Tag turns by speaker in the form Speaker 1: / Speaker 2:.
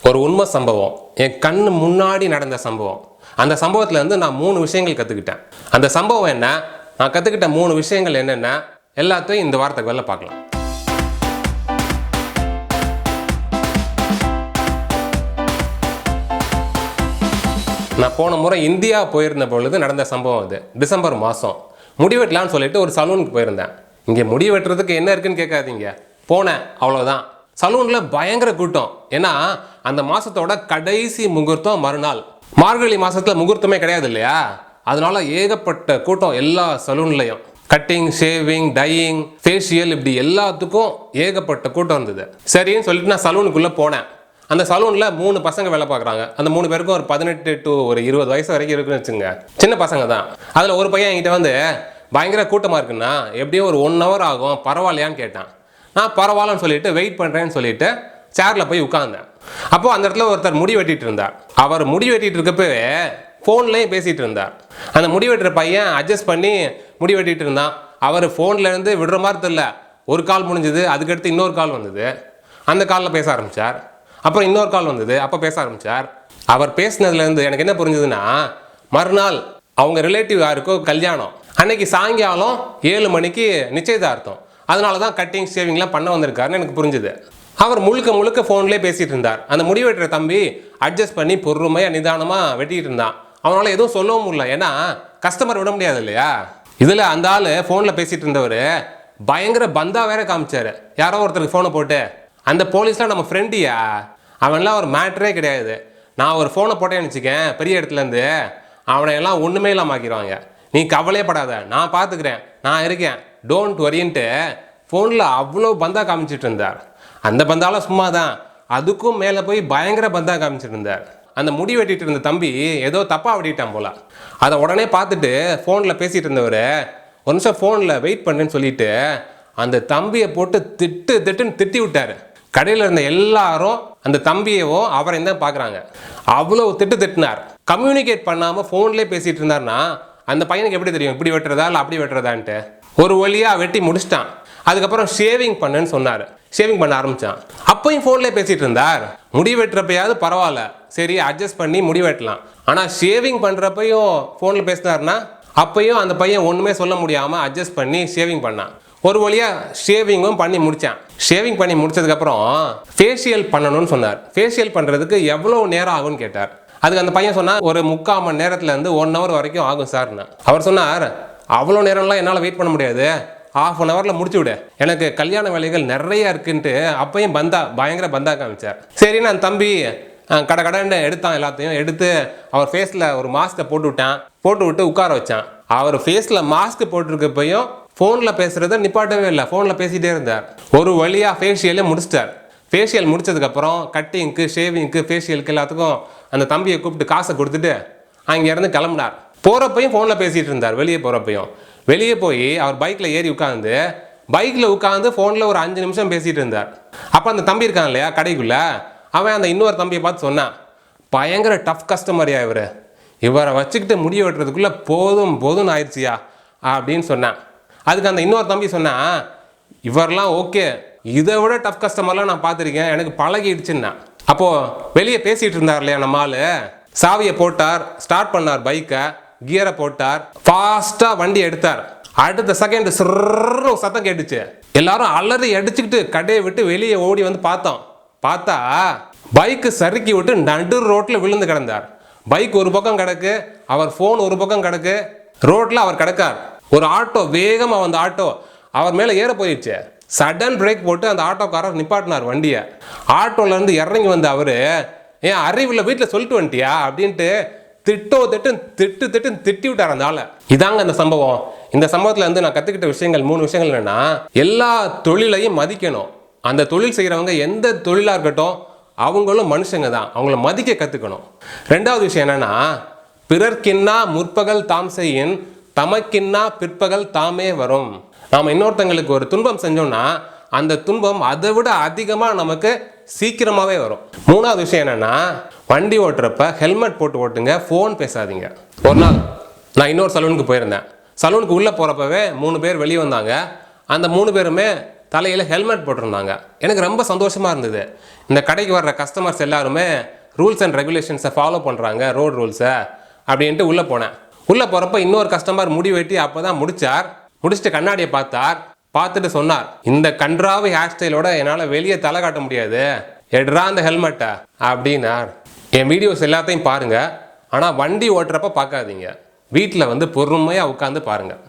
Speaker 1: ஒரு உண்மை சம்பவம், என் கண்ணு முன்னாடி நடந்த சம்பவம். அந்த சம்பவத்துல இருந்து நான் 3 விஷயங்கள் கற்றுக்கிட்டேன். அந்த சம்பவம் என்ன, நான் கற்றுக்கிட்ட 3 விஷயங்கள் என்னென்ன, எல்லாத்தையும் இந்த வாரத்துக்கு வெளில பார்க்கலாம். நான் போன முறை இந்தியா போயிருந்த பொழுது நடந்த சம்பவம் அது. டிசம்பர் மாதம் முடி வெட்டலான்னு சொல்லிட்டு ஒரு சலூனுக்கு போயிருந்தேன். இங்கே முடி வெட்டுறதுக்கு என்ன இருக்குன்னு கேட்காதீங்க, போனேன் அவ்வளோதான். சலூனில் பயங்கர கூட்டம். ஏன்னா அந்த மாதத்தோட கடைசி முகூர்த்தம் மறுநாள். மார்கழி மாதத்தில் முகூர்த்தமே கிடையாது இல்லையா, அதனால ஏகப்பட்ட கூட்டம் எல்லா சலூன்லையும். கட்டிங், ஷேவிங், டையிங், ஃபேஷியல், இப்படி எல்லாத்துக்கும் ஏகப்பட்ட கூட்டம் இருந்தது. சரின்னு சொல்லிட்டு நான் சலூனுக்குள்ளே போனேன். அந்த சலூனில் 3 பசங்க வேலை பார்க்குறாங்க. அந்த 3 பேருக்கும் ஒரு 18 to 20 வயசு வரைக்கும் இருக்குன்னு வச்சுங்க, சின்ன பசங்க தான். அதில் ஒரு பையன் என்கிட்ட வந்து பயங்கர கூட்டமாக இருக்குன்னா எப்படியும் ஒரு 1 hour ஆகும், பரவாயில்லையான்னு கேட்டான். நான் பரவாயில்லன்னு சொல்லிட்டு வெயிட் பண்ணுறேன்னு சொல்லிட்டு சேரில் போய் உட்கார்ந்தேன். அப்போது அந்த இடத்துல ஒருத்தர் முடி வெட்டிட்டு இருந்தார். அவர் முடி வெட்டிட்டு இருக்கப்பவே ஃபோன்லேயும் பேசிகிட்டு இருந்தார். அந்த முடி வெட்டுற பையன் அட்ஜஸ்ட் பண்ணி முடி வெட்டிட்டு இருந்தான். அவர் ஃபோன்லேருந்து விடுற மாதிரி தெரியல. ஒரு கால் முடிஞ்சது, அதுக்கடுத்து இன்னொரு கால் வந்தது. அந்த காலில் பேச ஆரம்பித்தார். அப்புறம் இன்னொரு கால் வந்தது, அப்போ பேச ஆரம்பித்தார். அவர் பேசினதுலேருந்து எனக்கு என்ன புரிஞ்சுதுன்னா, மறுநாள் அவங்க ரிலேட்டிவ் யாருக்கோ கல்யாணம். அன்னைக்கு சாயங்காலம் 7 மணிக்கு நிச்சயதார்த்தம். அதனால தான் கட்டிங், ஷேவிங்லாம் பண்ண வந்திருக்காருன்னு எனக்கு புரிஞ்சுது. அவர் முழுக்க முழுக்க ஃபோன்லேயே பேசிகிட்டு இருந்தார். அந்த முடி வெட்டுற தம்பி அட்ஜஸ்ட் பண்ணி பொறுமையாக நிதானமாக வெட்டிகிட்டு இருந்தான். அவனால் எதுவும் சொல்லவும் முடியல, ஏன்னா கஸ்டமர் விட முடியாது இல்லையா. இதில் அந்த ஆள் ஃபோனில் பேசிகிட்டு இருந்தவர் பயங்கர பந்தா வேற காமிச்சார். யாரோ ஒருத்தருக்கு ஃபோனை போட்டு, அந்த போலீஸ்லாம் நம்ம ஃப்ரெண்டியா, அவன்லாம் ஒரு மேட்ரே கிடையாது, நான் ஒரு ஃபோனை போட்டேன்னு வச்சுக்கேன் பெரிய இடத்துலேருந்து, அவனை எல்லாம் ஒன்றுமே இல்லாமல் ஆக்கிடுவாங்க, நீ கவலையே படாத, நான் பார்த்துக்கிறேன், நான் இருக்கேன், டோன்ட் வரின்ட்டு ஃபோனில் அவ்வளோ பந்தா காமிச்சிட்டு இருந்தார். அந்த பந்தால சும்மா தான், அதுக்கும் மேலே போய் பயங்கர பந்தா காமிச்சிட்டு இருந்தார். அந்த முடி வெட்டிட்டு இருந்த தம்பி ஏதோ தப்பாக வெட்டிட்டான் போல. அதை உடனே பார்த்துட்டு ஃபோனில் பேசிகிட்டு இருந்தவர் ஒரு நிமிஷம் ஃபோனில் வெயிட் பண்ணுன்னு சொல்லிட்டு அந்த தம்பியை போட்டு திட்டுன்னு திட்டி விட்டார். கடையில் இருந்த எல்லாரும் அந்த தம்பியவும் அவரையும் தான் பார்க்குறாங்க. அவ்வளோ திட்டினார். கம்யூனிகேட் பண்ணாமல் ஃபோன்லேயே பேசிகிட்டு இருந்தார்னா அந்த பையனுக்கு எப்படி தெரியும் இப்படி வெட்டுறதா இல்லை அப்படி வெட்டுறதான்ட்டு. ஒரு வழியாக வெட்டி முடிச்சிட்டான். அதுக்கப்புறம் ஷேவிங் பண்ணுன்னு சொன்னார். ஷேவிங் பண்ண ஆரம்பித்தான். அப்பையும் ஃபோன்லேயே பேசிகிட்டு இருந்தார். முடி வெட்டுறப்பயாவது பரவாயில்ல, சரி அட்ஜஸ்ட் பண்ணி முடி வெட்டலாம். ஆனால் ஷேவிங் பண்ணுறப்பையும் ஃபோனில் பேசினார்னா அப்பையும் அந்த பையன் ஒன்றுமே சொல்ல முடியாமல் அட்ஜஸ்ட் பண்ணி ஷேவிங் பண்ணான். ஒரு வழியாக ஷேவிங்கும் பண்ணி முடித்தான். ஷேவிங் பண்ணி முடிச்சதுக்கப்புறம் ஃபேஷியல் பண்ணணும்னு சொன்னார். ஃபேஷியல் பண்ணுறதுக்கு எவ்வளோ நேரம் ஆகும்னு கேட்டார். அதுக்கு அந்த பையன் சொன்னார், ஒரு 3/4 மணி நேரத்துலேருந்து 1 hour வரைக்கும் ஆகும் சார்னா. அவர் சொன்னார், அவ்வளோ நேரம்லாம் என்னால் வெயிட் பண்ண முடியாது, 1/2 hour முடிச்சு விடு, எனக்கு கல்யாண வேலைகள் நிறைய இருக்குன்ட்டு அப்பையும் பயங்கர பந்தா காமிச்சார். சரின்னு அந்த தம்பி கடன்னு எடுத்தான். எல்லாத்தையும் எடுத்து அவர் ஃபேஸில் ஒரு மாஸ்க்கை போட்டு விட்டு உட்கார வச்சான். அவர் ஃபேஸில் மாஸ்க் போட்டிருக்கப்பையும் ஃபோனில் பேசுகிறத நிப்பாட்டவே இல்லை, ஃபோனில் பேசிகிட்டே இருந்தார். ஒரு வழியாக ஃபேஷியலே முடிச்சிட்டார். ஃபேஷியல் முடிச்சதுக்கப்புறம் கட்டிங்க்கு, ஷேவிங்க்கு, ஃபேஷியலுக்கு எல்லாத்துக்கும் அந்த தம்பியை கூப்பிட்டு காசை கொடுத்துட்டு அங்கேருந்து கிளம்பினார். போகிறப்பையும் ஃபோனில் பேசிகிட்டு இருந்தார். வெளியே போய் அவர் பைக்கில் ஏறி உட்காந்து ஃபோனில் ஒரு 5 நிமிஷம் பேசிகிட்டு இருந்தார். அப்போ அந்த தம்பி இருக்கான் இல்லையா கடைக்குள்ளே, அவன் அந்த இன்னொரு தம்பியை பார்த்து சொன்னான், பயங்கர டஃப் கஸ்டமரியா இவரை வச்சுக்கிட்டு முடி வெட்டுறதுக்குள்ளே போதும்னு ஆயிடுச்சியா அப்படின்னு சொன்னான். அதுக்கு அந்த இன்னொரு தம்பி சொன்னான், இவரெல்லாம் ஓகே, இதை விட டஃப் கஸ்டமர்லாம் நான் பார்த்துருக்கேன், எனக்கு பழகிடுச்சுன்னா. அப்போது வெளியே பேசிகிட்டு இருந்தார் இல்லையா நம்ம ஆள், சாவியை போட்டார், ஸ்டார்ட் பண்ணார் பைக்கை, கியரை போட்டார், ஃபாஸ்ட்டாக வண்டி எடுத்தார். அடுத்த செகண்ட் சிறு சத்தம் கேட்டுச்சு. எல்லாரும் அலறி அடிச்சுக்கிட்டு கடையை விட்டு வெளியே ஓடி வந்து பார்த்தா பைக்கு சறுக்கி விட்டு நடு ரோட்டில் விழுந்து கிடந்தார். பைக் ஒரு பக்கம் கிடக்கு, அவர் ஃபோன் ஒரு பக்கம் கிடக்கு, ரோட்டில் அவர் கிடக்கார். ஒரு ஆட்டோ வேகமாக வந்த ஆட்டோ அவர் மேலே ஏற போயிடுச்சு. சடன் பிரேக் போட்டு அந்த ஆட்டோக்காரர் நிப்பாட்டினார் வண்டியை. ஆட்டோலேருந்து இறங்கி வந்து அவர், ஏன் அறிவில் வீட்டில் சொல்லிட்டு வந்துட்டியா அப்படின்ட்டு திட்டி விட்டார் அந்த ஆளை. இதாங்க அந்த சம்பவம். இந்த சம்பவத்தில் வந்து நான் கற்றுக்கிட்ட விஷயங்கள் 3 விஷயங்கள் என்னென்னா, எல்லா தொழிலையும் மதிக்கணும். அந்த தொழில் செய்கிறவங்க எந்த தொழிலாக இருக்கட்டும் அவங்களும் மனுஷங்க தான், அவங்கள மதிக்க கற்றுக்கணும். 2வது விஷயம் என்னென்னா, பிறர்க்கின்னா முற்பகல் தாம் செய்யின், தமக்கின்னா பிற்பகல் தாமே வரும். நாம் இன்னொருத்தங்களுக்கு ஒரு துன்பம் செஞ்சோம்னா அந்த துன்பம் அதை விட அதிகமாக நமக்கு சீக்கிரமாகவே வரும். 3வது விஷயம் என்னென்னா, வண்டி ஓட்டுறப்ப ஹெல்மெட் போட்டு ஓட்டுங்க, ஃபோன் பேசாதீங்க. ஒரு நாள் நான் இன்னொரு சலூனுக்கு போயிருந்தேன். சலூனுக்கு உள்ளே போகிறப்பவே 3 பேர் வெளியே வந்தாங்க. அந்த 3 பேருமே தலையில் ஹெல்மெட் போட்டிருந்தாங்க. எனக்கு ரொம்ப சந்தோஷமாக இருந்தது. இந்த கடைக்கு வர்ற கஸ்டமர்ஸ் எல்லாருமே ரூல்ஸ் அண்ட் ரெகுலேஷன்ஸை ஃபாலோ பண்ணுறாங்க, ரோட் ரூல்ஸை அப்படின்ட்டு உள்ளே போனேன். உள்ளே போகிறப்ப இன்னொரு கஸ்டமர் முடி வெட்டி அப்போ தான் முடிச்சுட்டு கண்ணாடியை பார்த்துட்டு சொன்னார், இந்த கன்றாவி ஹேர் ஸ்டைலோட என்னால் வெளியே தலை காட்ட முடியாது, எடுறா அந்த ஹெல்மெட்டை அப்படின்னார். என் வீடியோஸ் எல்லாத்தையும் பாருங்கள், ஆனால் வண்டி ஓட்டுறப்ப பார்க்காதீங்க, வீட்டில் வந்து பொறுமையாக உட்காந்து பாருங்கள்.